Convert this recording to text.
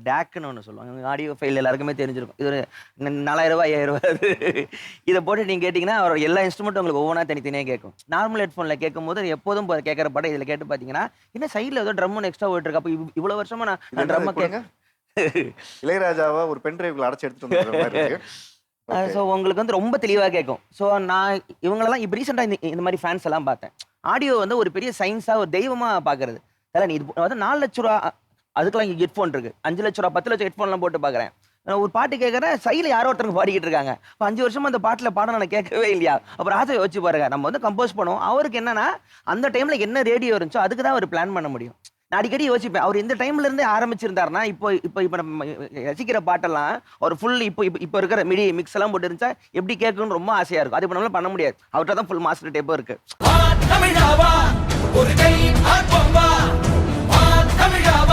டேக்குன்னு ஒன்று சொல்லுவாங்க. Audio file எல்லாருக்குமே தெரிஞ்சிருக்கும். இது ஒரு ரூ. 4000 ரூ. 5000 அது. இத போட்டு நீங்க கேட்டீங்கன்னா, அவரோட எல்லா இன்ஸ்ட்ருமெண்ட்டும் உங்களுக்கு ஒவ்வொன்னா தனித்தனியா கேட்கும். நார்மல் ஹெட்ஃபோன்ல கேட்கும்போது எப்போதும் கேட்கிற பாட்ட இதில கேட்டு பார்த்தீங்கன்னா, என்ன சைடுல ஏதோ ட்ரம் ஒண்ணு எக்ஸ்ட்ரா ஓடிட்டு இருக்கு. அப்ப இவ்வளோ வருஷமா நான் ட்ரம்ம கொடுங்க. இளையராஜாவ ஒரு பென் டிரைவ்ல அடைச்சு எடுத்துட்டு வந்திருக்கிற மாரி இருக்கு. ஓகே. ஸோ உங்களுக்கு வந்து ரொம்ப தெளிவா கேட்கும். ஸோ நான் இவங்களெல்லாம் இப்ப ரீசென்ட்டா இந்த மாரி ஃபேன்ஸ் எல்லாம் பார்த்தேன். ஆடியோ வந்து ஒரு பெரிய சயின்ஸா, ஒரு தெய்வமா பார்க்கறது. தல நீ இது அதாவது ரூ. 4,00,000 அதுக்கெல்லாம் இங்க ஹெட்ஃபோன் இருக்கு. ரூ. 5,00,000 10,00,000 ஹெட்ஃபோன்லாம் போட்டு பார்க்குறேன். நான் ஒரு பாட்டு கேட்கறேன், சைடுல யாரோ ஒருத்தவங்க பாடிக்கிட்டு இருக்காங்க. அப்ப 5 வருஷமா அந்த பாட்டுல பாடம் நான் கேட்கவே இல்லையா? அப்ப ராஜா யோசிச்சு பாருங்க. நம்ம வந்து கம்போஸ் பண்ணுவோம். அவருக்கு என்னன்னா, அந்த டைம்ல என்ன ரேடியோ இருந்துச்சோ அதுக்கு தான் அவரு பிளான் பண்ண முடியும். நான் அடிக்கடி யோசிப்பேன். அவர் இந்த டைம்ல இருந்தே ஆரம்பிச்சிருந்தாருன்னா, இப்போ நம்ம ரசிக்கிற பாட்டெல்லாம் ஒரு ஃபுல் இப்போ இருக்கிற மிடி மிக்ஸ் எல்லாம் போட்டு இருந்துச்சா எப்படி கேட்கணும்னு ரொம்ப ஆசையா இருக்கும். அது இப்ப நம்மளால பண்ண முடியாது. அவர்ட்ட தான் ஃபுல் மாஸ்டர் டேப்பும் இருக்கு. தமிழாவா ஒரு கை ஆர்ப்பம் வா தமிழாவா